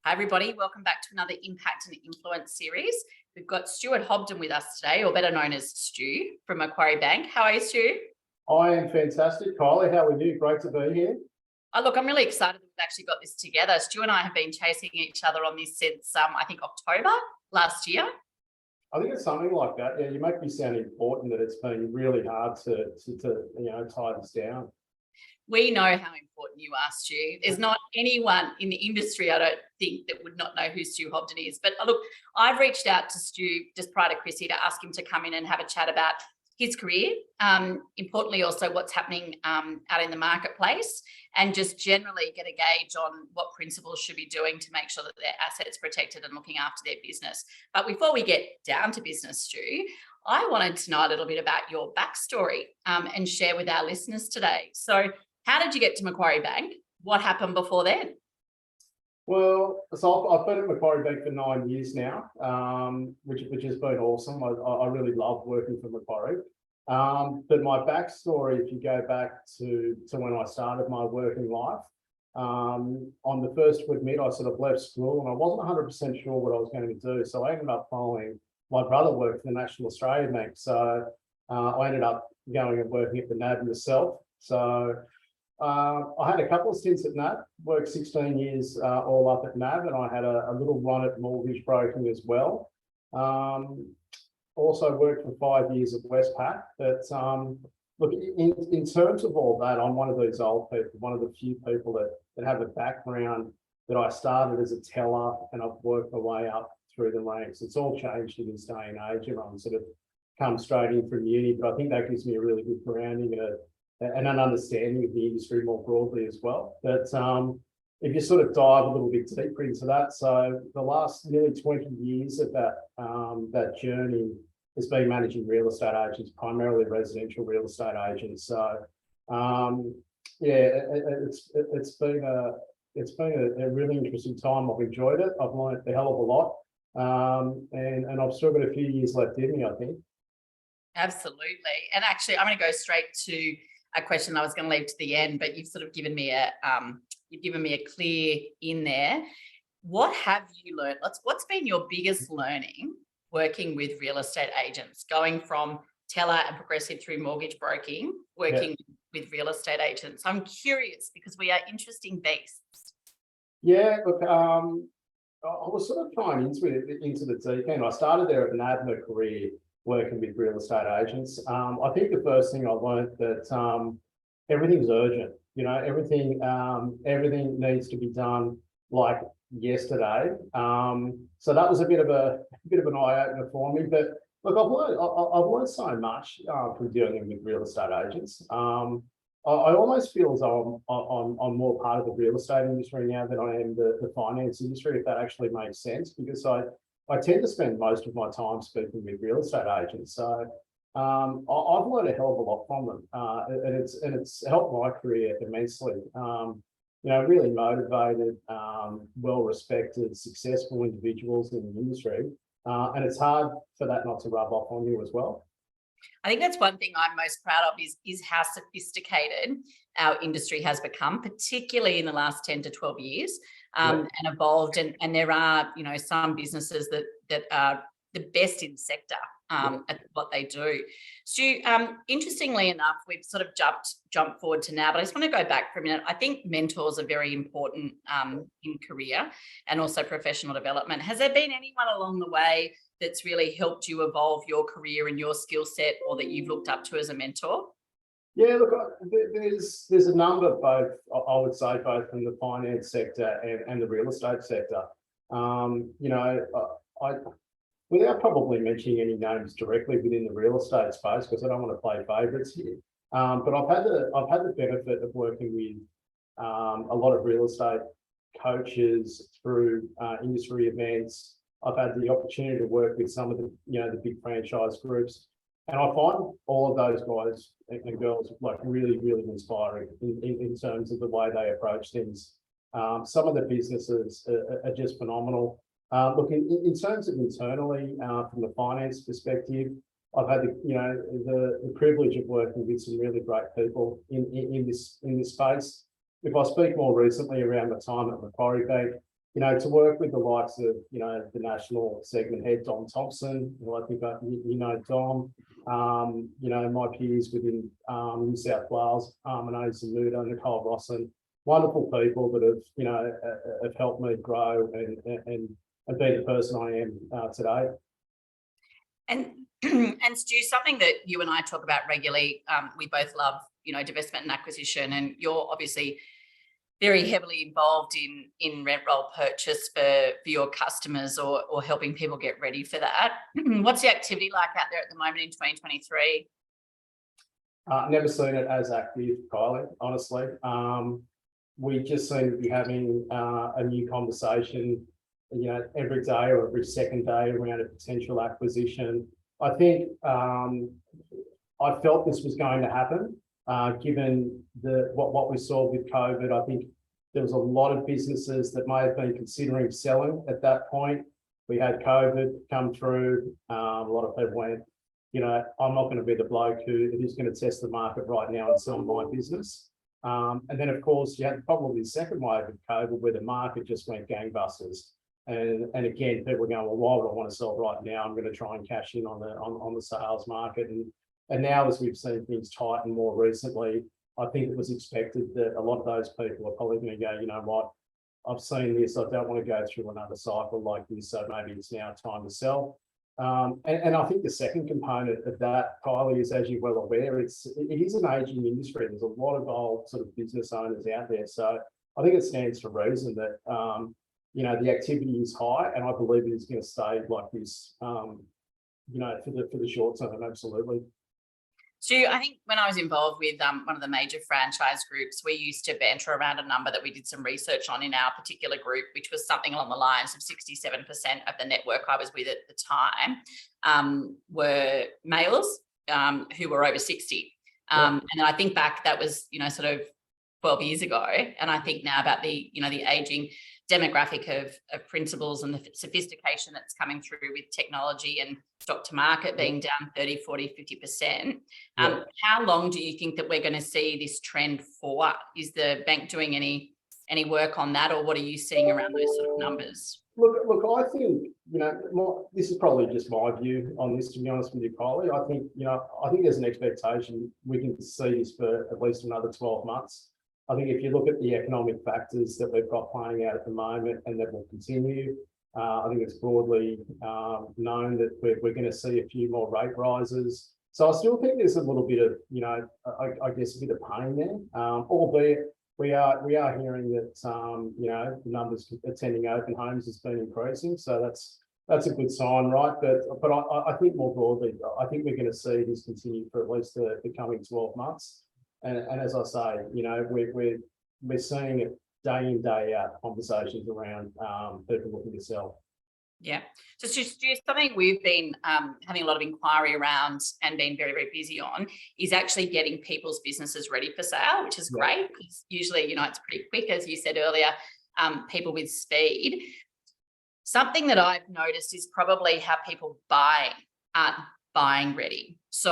Hi, everybody. Welcome back to another Impact and Influence series. We've got Stuart Hobden with us today, or better known as Stu from Macquarie Bank. How are you, Stu? I am fantastic. Kylie, how are you? Great to be here. Oh, look, I'm really excited that we've actually got this together. Stu and I have been chasing each other on this since, I think, October last year. I think it's something like that. Yeah, you make me sound important that it's been really hard to tie this down. We know how important you are, Stu. There's not anyone in the industry, I don't think, that would not know who Stu Hobden is. But look, I've reached out to Stu just prior to Chrissy to ask him to come in and have a chat about his career, importantly also what's happening out in the marketplace, and just generally get a gauge on what principals should be doing to make sure that their assets protected and looking after their business. But before we get down to business, Stu, I wanted to know a little bit about your backstory and share with our listeners today. So how did you get to Macquarie Bank? What happened before then? Well, so I've been at Macquarie Bank for 9 years now, which has been awesome. I really love working for Macquarie. But my backstory, if you go back to when I started my working life, on the first to admit, I sort of left school and I wasn't 100% sure what I was going to do. So I ended up following my brother worked for the National Australia Bank. So I ended up going and working at the NAB myself. So I had a couple of stints at NAB, worked 16 years all up at NAB, and I had a little run at mortgage broking as well. Also worked for 5 years at Westpac. But look, in terms of all that, I'm one of these old people, one of the few people that have a background that I started as a teller and I've worked my way up through the ranks. It's all changed in this day and age. Everyone sort of come straight in from uni, but I think that gives me a really good grounding and an understanding of the industry more broadly as well. But if you sort of dive a little bit deeper into that, so the last nearly 20 years of that journey has been managing real estate agents, primarily residential real estate agents. So it's been a really interesting time. I've enjoyed it. I've learned a hell of a lot, and I've still got a few years left in me, I think. Absolutely. And actually, I'm going to go straight to a question I was going to leave to the end, but you've sort of given me a clear in there. What have you learned? What's been your biggest learning working with real estate agents, going from teller and progressive through mortgage broking, working with real estate agents? I'm curious because we are interesting beasts. Yeah, look, I was sort of thrown into the deep end. I started there at NAB my career, working with real estate agents. I think the first thing I learned that everything's urgent. You know, everything needs to be done like yesterday. So that was a bit of an eye opener for me. But look, I've learned so much from dealing with real estate agents. I almost feel as though I'm more part of the real estate industry now than I am the finance industry, if that actually makes sense, because I tend to spend most of my time speaking with real estate agents. So I've learned a hell of a lot from them, and it's helped my career immensely. Really motivated, well-respected, successful individuals in the industry, and it's hard for that not to rub off on you as well. I think that's one thing I'm most proud of is how sophisticated our industry has become, particularly in the last 10 to 12 years, and evolved. And there are, some businesses that are the best in sector at what they do. Stu, interestingly enough, we've sort of jumped forward to now, but I just want to go back for a minute. I think mentors are very important in career and also professional development. Has there been anyone along the way that's really helped you evolve your career and your skill set, or that you've looked up to as a mentor? Yeah, look, there's a number, both, I would say, both from the finance sector and the real estate sector. Without probably mentioning any names directly within the real estate space, because I don't want to play favourites here, but I've had the benefit of working with a lot of real estate coaches through industry events. I've had the opportunity to work with some of the big franchise groups, and I find all of those guys and girls like really, really inspiring in terms of the way they approach things. Some of the businesses are just phenomenal. Look, in terms of internally, from the finance perspective, I've had the privilege of working with some really great people in this space. If I speak more recently around my time at Macquarie Bank, to work with the likes of, the national segment head, Dom Thompson, who I think Dom, my peers within New South Wales, Mano Zamuda, Nicole Rosson, wonderful people that have helped me grow and be the person I am today. And Stu, something that you and I talk about regularly, we both love, divestment and acquisition, and you're obviously very heavily involved in rent roll purchase for your customers or helping people get ready for that. What's the activity like out there at the moment in 2023? Never seen it as active, Kylie, honestly. We just seem to be having a new conversation, every day or every second day around a potential acquisition. I think I felt this was going to happen, given what we saw with COVID. I think there was a lot of businesses that may have been considering selling at that point. We had COVID come through. A lot of people went, I'm not going to be the bloke who's going to test the market right now and sell my business. And then, of course, you had probably the second wave of COVID where the market just went gangbusters. And again, people were going, well, why would I want to sell right now? I'm going to try and cash in on the sales market. And now, as we've seen things tighten more recently, I think it was expected that a lot of those people are probably going to go, you know what, I've seen this, I don't want to go through another cycle like this, so maybe it's now time to sell. And I think the second component of that, Kylie, is, as you're well aware, it is an aging industry. There's a lot of old sort of business owners out there. So I think it stands to reason that, the activity is high, and I believe it is going to stay like this, for the short term, absolutely. Stu, I think when I was involved with one of the major franchise groups, we used to banter around a number that we did some research on in our particular group, which was something along the lines of 67% of the network I was with at the time were males who were over 60. And I think back, that was, sort of 12 years ago. And I think now about the, the aging demographic of principals and the sophistication that's coming through with technology and stock to market being down 30, 40, 50%. How long do you think that we're going to see this trend for? Is the bank doing any work on that, or what are you seeing around those sort of numbers? Look, I think, this is probably just my view on this, to be honest with you, Kylie. I think there's an expectation we can see this for at least another 12 months. I think if you look at the economic factors that we've got playing out at the moment and that will continue, I think it's broadly known that we're going to see a few more rate rises. So I still think there's a little bit of, I guess, a bit of pain there, albeit we are hearing that, the numbers attending open homes has been increasing. So that's a good sign, right? But I think more broadly, I think we're going to see this continue for at least the coming 12 months. And as I say, we're seeing it day in, day out, conversations around people looking to sell. Yeah. So something we've been having a lot of inquiry around and been very, very busy on is actually getting people's businesses ready for sale, which is great. Because usually, it's pretty quick, as you said earlier, people with speed. Something that I've noticed is probably how people aren't buying ready. So,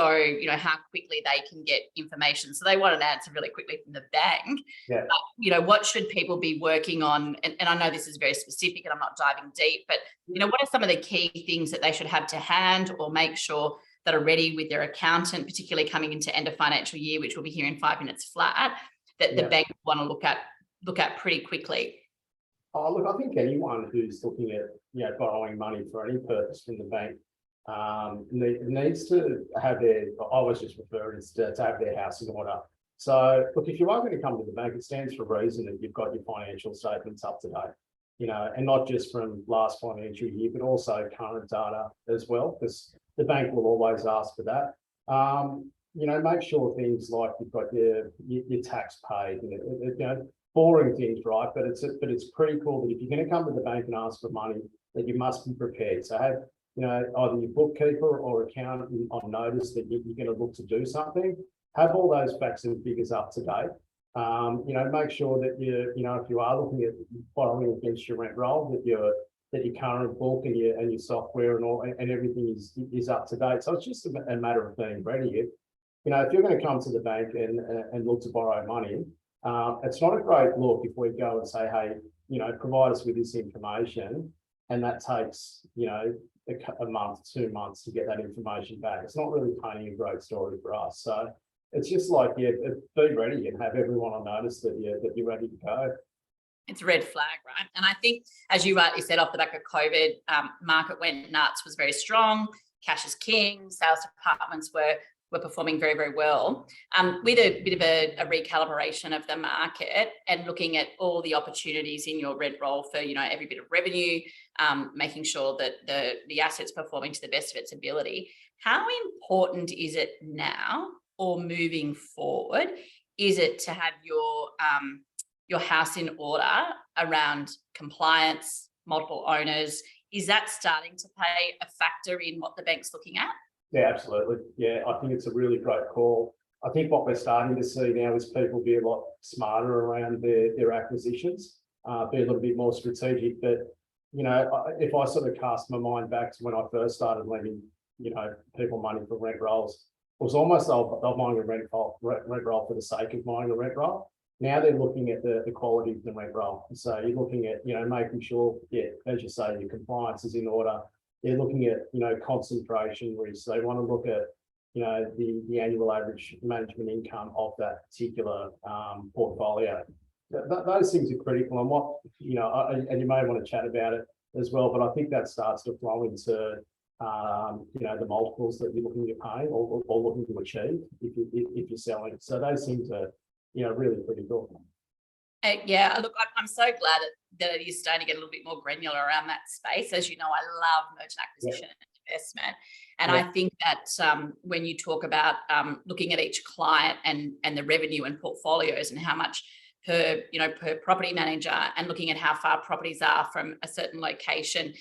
how quickly they can get information. So they want an answer really quickly from the bank. Yeah. But, what should people be working on? And I know this is very specific and I'm not diving deep, but, what are some of the key things that they should have to hand or make sure that are ready with their accountant, particularly coming into end of financial year, which we'll be here in 5 minutes flat, that the bank want to look at pretty quickly? Oh, look, I think anyone who's looking at, borrowing money for any purpose from the bank, needs to have I was just referring to have their house in order. So look, if you are going to come to the bank, it stands for a reason that you've got your financial statements up to date, and not just from last financial year, but also current data as well, because the bank will always ask for that. Make sure things like you've got your tax paid, boring things, right? But it's pretty cool that if you're going to come to the bank and ask for money, that you must be prepared. So have either your bookkeeper or accountant on notice that you're going to look to do something. Have all those facts and figures up to date. Make sure that if you are looking at borrowing against your rent roll, that your current book and your software and everything is up to date. So it's just a matter of being ready. If you're going to come to the bank and look to borrow money, It's not a great look if we go and say, hey, provide us with this information, and that takes, a month, 2 months to get that information back. It's not really painting a great story for us. So it's just like, be ready and have everyone on notice that you're ready to go. It's a red flag, right? And I think, as you rightly said, off the back of COVID, market went nuts, was very strong. Cash is king. Sales departments were performing very, very well. With a bit of a recalibration of the market and looking at all the opportunities in your rent roll for, every bit of revenue, making sure that the asset's performing to the best of its ability. How important is it now or moving forward? Is it to have your house in order around compliance, multiple owners? Is that starting to play a factor in what the bank's looking at? Yeah, absolutely. Yeah, I think it's a really great call. I think what we're starting to see now is people be a lot smarter around their acquisitions, be a little bit more strategic. But, if I sort of cast my mind back to when I first started lending, people money for rent rolls, it was almost they're buying a rent roll for the sake of buying a rent roll. Now they're looking at the quality of the rent roll. So you're looking at, making sure, as you say, your compliance is in order. They're looking at, concentration risk. They want to look at, the annual average management income of that particular portfolio. Those things are critical. And what, and you may want to chat about it as well, but I think that starts to flow into, the multiples that you're looking at paying or looking to achieve if you're selling. So those things are, really pretty cool. Yeah, look, I'm so glad that it is starting to get a little bit more granular around that space. As you know, I love merchant acquisition and investment. And I think that when you talk about looking at each client and the revenue and portfolios and how much per property manager and looking at how far properties are from a certain location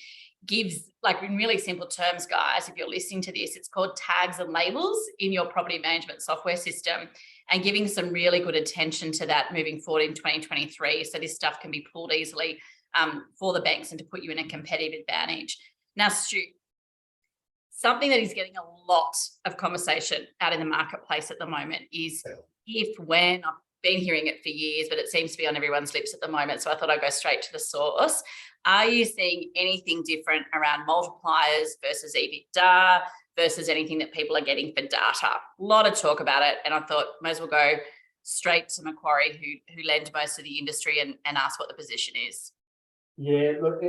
gives, like, in really simple terms, guys, if you're listening to this, it's called tags and labels in your property management software system, and giving some really good attention to that moving forward in 2023. So this stuff can be pulled easily for the banks and to put you in a competitive advantage. Now, Stu, something that is getting a lot of conversation out in the marketplace at the moment is when, I've been hearing it for years, but it seems to be on everyone's lips at the moment. So I thought I'd go straight to the source. Are you seeing anything different around multipliers versus EBITDA versus anything that people are getting for data? A lot of talk about it. And I thought may as well go straight to Macquarie, who lend most of the industry, and ask what the position is. Yeah, look,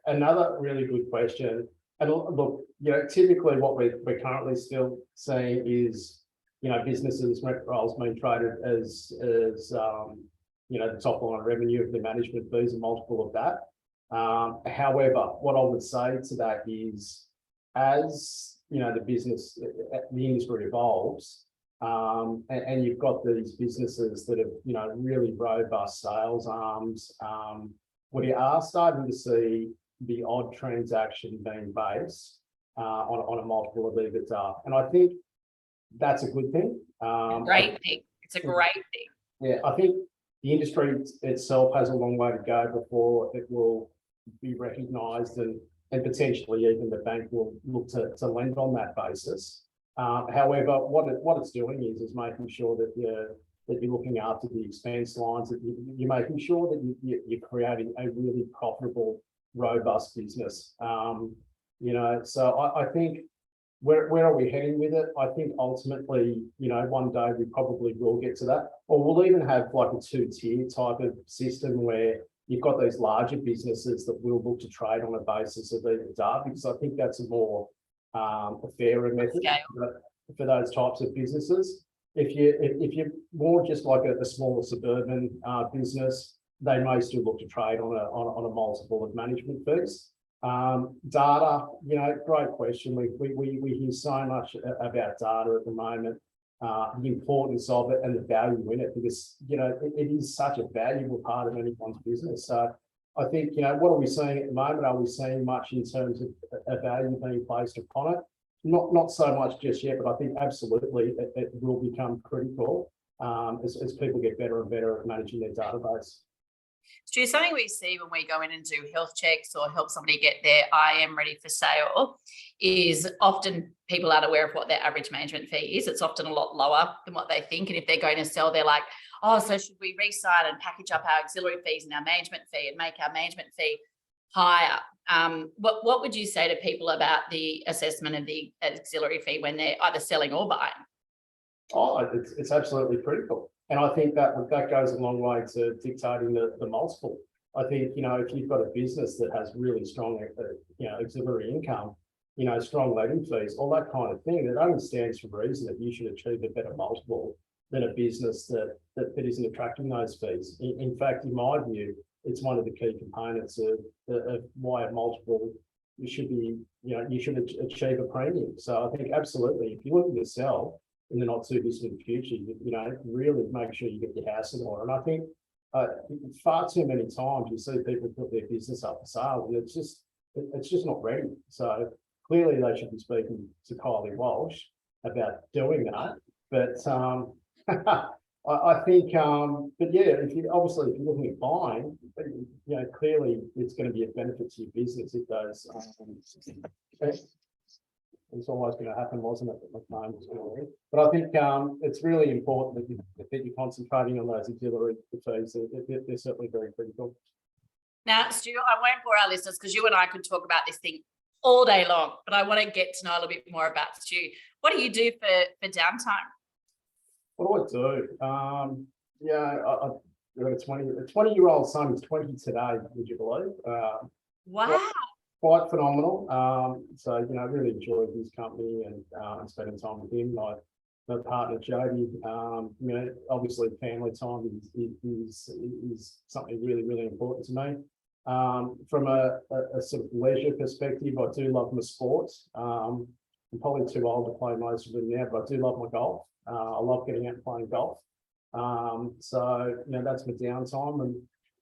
another really good question. And look, typically what we're currently still seeing is, businesses, rent rolls being traded as the top line revenue of the management fees, a multiple of that. However, what I would say to that is, as the industry evolves, and you've got these businesses that have, really robust sales arms, we are starting to see the odd transaction being based on a multiple of EBITDA. And I think that's a good thing. Great thing. It's a great thing. Yeah, I think the industry itself has a long way to go before it will be recognised, and potentially even the bank will look to lend on that basis. However, what it's doing is making sure that you're looking after the expense lines, that you're making sure that you're creating a really profitable, robust business. So I think where are we heading with it? I think ultimately, one day we probably will get to that, or we'll even have like a 2-tier type of system where you've got these larger businesses that will look to trade on a basis of EBITDA, because I think that's a more a fairer method for those types of businesses. If you're more just like a smaller suburban business, they may still look to trade on a multiple of management fees. Data, great question. We hear so much about data at the moment, the importance of it and the value in it, because it is such a valuable part of anyone's business. So I think, what are we seeing at the moment? Are we seeing much in terms of a value being placed upon it? Not so much just yet, but I think absolutely it will become critical as people get better and better at managing their database. Stu, something we see when we go in and do health checks or help somebody get their IM ready for sale is often people aren't aware of what their average management fee is. It's often a lot lower than what they think. And if they're going to sell, they're like, oh, so should we re-sign and package up our auxiliary fees and our management fee and make our management fee higher? What would you say to people about the assessment of the auxiliary fee when they're either selling or buying? Oh, it's absolutely critical. And I think that goes a long way to dictating the multiple. I think, if you've got a business that has really strong, auxiliary income, strong letting fees, all that kind of thing, it only stands to reason that you should achieve a better multiple than a business that isn't attracting those fees. In fact, in my view, it's one of the key components of why a multiple should be, you should achieve a premium. So I think absolutely, if you're looking to sell in the not too distant future, really make sure you get your house in order. And I think far too many times you see people put their business up for sale and it's just not ready. So clearly they should be speaking to Kylie Walsh about doing that. But I think, but yeah, if you're looking at buying, clearly it's going to be a benefit to your business if those. It's always going to happen, wasn't it? But I think it's really important that you're concentrating on those auxiliary fees. They're certainly very critical. Now, Stu, I won't bore our listeners because you and I could talk about this thing all day long, but I want to get to know a little bit more about Stu. What do you do for downtime? What do I do? I've got a 20-year-old son. He's 20 today, would you believe? Wow. Quite phenomenal. So, I really enjoyed his company and spending time with him. My partner, Jody, obviously family time is something really, really important to me. From a sort of leisure perspective, I do love my sports. I'm probably too old to play most of them now, but I do love my golf. I love getting out and playing golf. So, that's my downtime.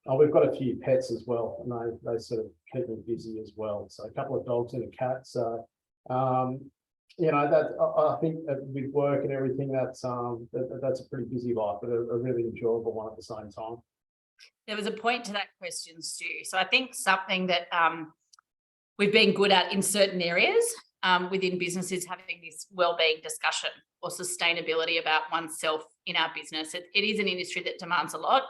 And we've got a few pets as well, and they sort of keep me busy as well. So a couple of dogs and a cat. So, that I think with work and everything, that's a pretty busy life, but a really enjoyable one at the same time. There was a point to that question, Stu. So I think something that we've been good at in certain areas within businesses, having this wellbeing discussion or sustainability about oneself in our business. It is an industry that demands a lot.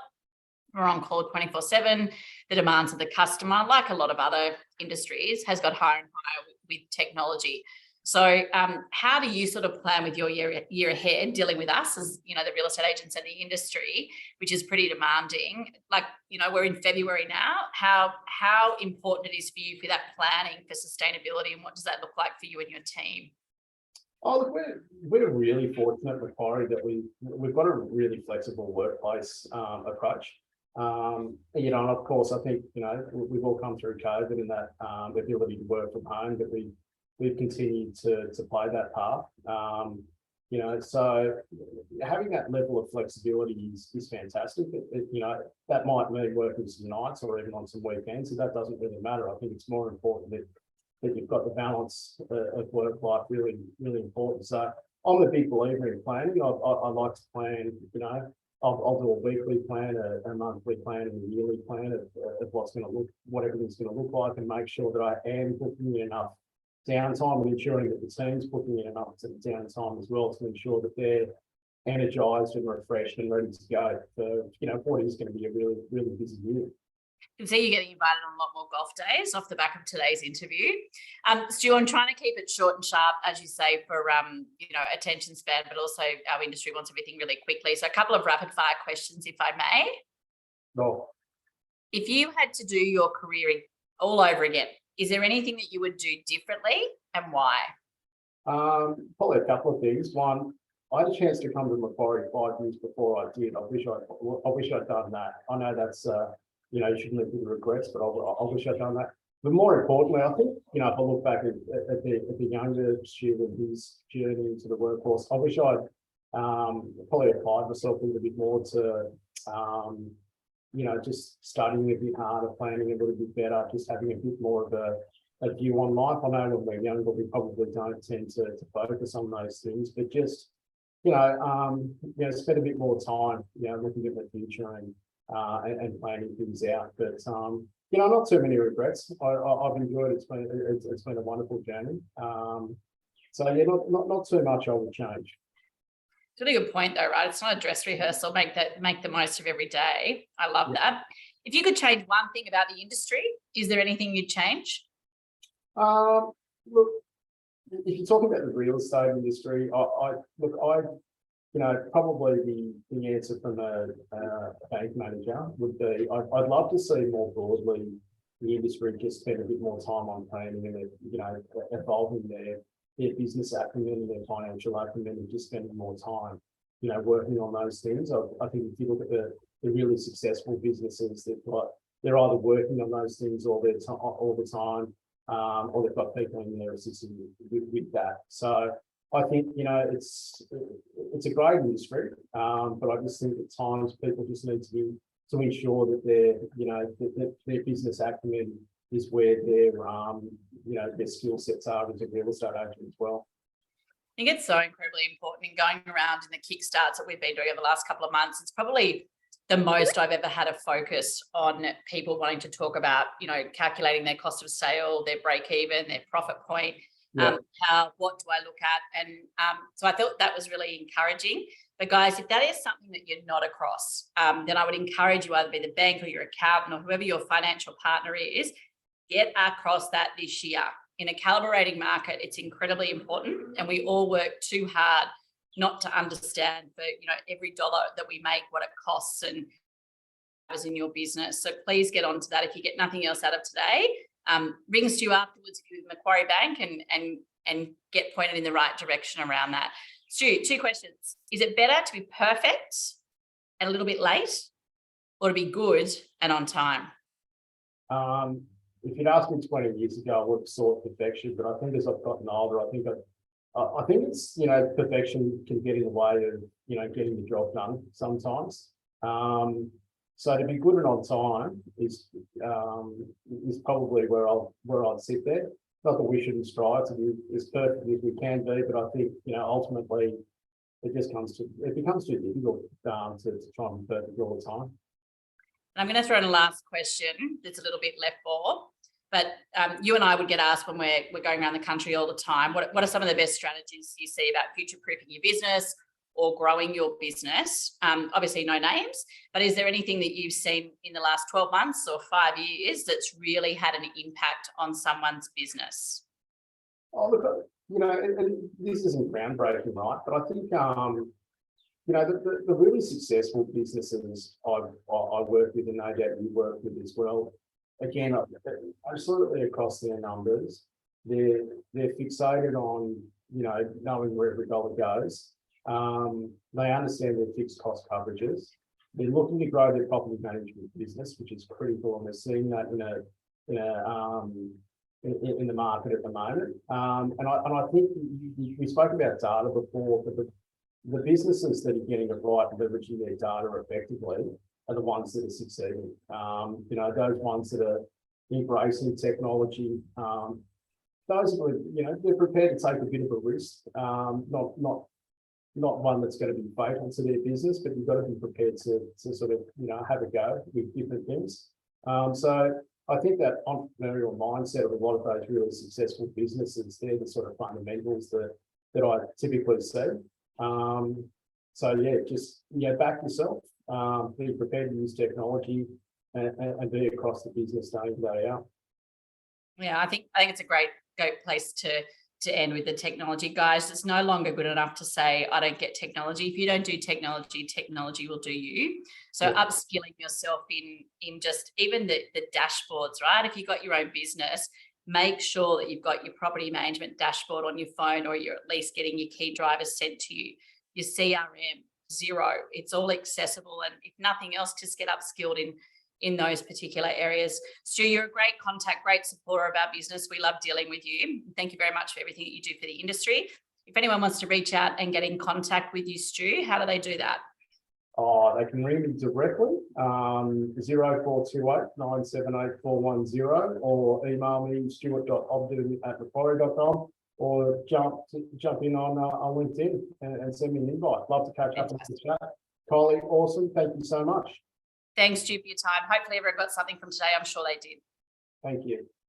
We're on call 24/7. The demands of the customer, like a lot of other industries, has got higher and higher with technology. So how do you sort of plan with your year ahead, dealing with us as, the real estate agents and the industry, which is pretty demanding? Like, we're in February now. How important it is for you for that planning for sustainability, and what does that look like for you and your team? Oh, look, we're really fortunate at Macquarie that we've got a really flexible workplace approach. And of course, I think, we've all come through COVID and that ability to work from home, but we've continued to play that path. So having that level of flexibility is fantastic. That might mean working some nights or even on some weekends, so that doesn't really matter. I think it's more important that you've got the balance of work life really, really important. So I'm a big believer in planning. I like to plan, I'll do a weekly plan, a monthly plan, and a yearly plan of what everything's going to look like, and make sure that I am booking in enough downtime and ensuring that the team's booking in enough downtime as well to ensure that they're energized and refreshed and ready to go for, what is going to be a really, really busy year. I can see you getting invited on a lot more golf days off the back of today's interview. Stu, I'm trying to keep it short and sharp, as you say, for attention span, but also our industry wants everything really quickly. So a couple of rapid fire questions, if I may. No. If you had to do your career all over again, is there anything that you would do differently, and why? Probably a couple of things. One, I had a chance to come to Macquarie 5 years before I did. I wish I'd done that. I know that's you shouldn't live with regrets, but I wish I'd done that. But more importantly, I think, if I look back at the younger student, his journey into the workforce, I wish I'd probably applied myself a little bit more to, just studying a bit harder, planning a little bit better, just having a bit more of a view on life. I know when we're younger, we probably don't tend to focus on those things, but just, spend a bit more time, looking at the future and planning things out. But not too many regrets. I've enjoyed it. It's been a wonderful journey. So yeah, not too much I would change. It's a really good point though, right? It's not a dress rehearsal. Make the most of every day. I love that. If you could change one thing about the industry, is there anything you'd change? Look, if you're talking about the real estate industry, probably the answer from a bank manager would be I'd love to see more broadly the industry just spend a bit more time on planning and evolving their business acumen and their financial acumen and just spending more time working on those things. I think if you look at the really successful businesses, they're either working on those things all the time, or they've got people in there assisting with that. So I think it's a great industry, but I just think at times people just need to ensure that their business acumen is where their skill sets are as a real estate agent as well. I think it's so incredibly important in going around in the kickstarts that we've been doing over the last couple of months. It's probably the most I've ever had a focus on people wanting to talk about, calculating their cost of sale, their break even, their profit point. What do I look at? And so I thought that was really encouraging. But guys, if that is something that you're not across, then I would encourage you either be the bank or your accountant or whoever your financial partner is, get across that this year. In a calibrating market, it's incredibly important, and we all work too hard not to understand for every dollar that we make, what it costs and is in your business. So please get onto that. If you get nothing else out of today, ring Stu afterwards with Macquarie Bank and get pointed in the right direction around that. Stu, 2 questions. Is it better to be perfect and a little bit late, or to be good and on time? If you'd asked me 20 years ago, I would have sought perfection, but I think as I've gotten older, I think it's perfection can get in the way of getting the job done sometimes. So to be good and on time is probably where I'd sit there. Not that we shouldn't strive to be as perfect as we can be, but I think ultimately it becomes too difficult to try and be perfect all the time. I'm going to throw in a last question that's a little bit left ball, but you and I would get asked when we're going around the country all the time, what are some of the best strategies you see about future-proofing your business or growing your business? Obviously no names, but is there anything that you've seen in the last 12 months or 5 years that's really had an impact on someone's business? Oh, look, and this isn't groundbreaking, right? But I think, the really successful businesses I work with, and no doubt you work with as well, again, absolutely across their numbers, they're fixated on, knowing where every dollar goes. They understand their fixed cost coverages. They're looking to grow their property management business, which is critical, and we're seeing that in the market at the moment. And I think we spoke about data before, but the businesses that are getting it right and leveraging their data effectively are the ones that are succeeding. Those ones that are embracing technology, those who are, they're prepared to take a bit of a risk, not one that's going to be fatal to their business, but you've got to be prepared to sort of, have a go with different things. So I think that entrepreneurial mindset of a lot of those really successful businesses, they're the sort of fundamentals that I typically see. So yeah, just back yourself, be prepared to use technology and be across the business day in, day out. Yeah, I think it's a great place to end with the technology, guys. It's no longer good enough to say, I don't get technology. If you don't do technology, technology will do you. So upskilling yourself in just even the dashboards, right? If you've got your own business, make sure that you've got your property management dashboard on your phone, or you're at least getting your key drivers sent to you. Your CRM, Xero, it's all accessible. And if nothing else, just get upskilled in those particular areas. Stu, you're a great contact, great supporter of our business. We love dealing with you. Thank you very much for everything that you do for the industry. If anyone wants to reach out and get in contact with you, Stu, how do they do that? They can ring me directly, 0428 978 410, or email me stuart.hobden@macquarie.com, or jump in on LinkedIn and send me an invite. Love to catch up and chat. Kylie, awesome. Thank you so much. Thanks, Stu, for your time. Hopefully everyone got something from today. I'm sure they did. Thank you.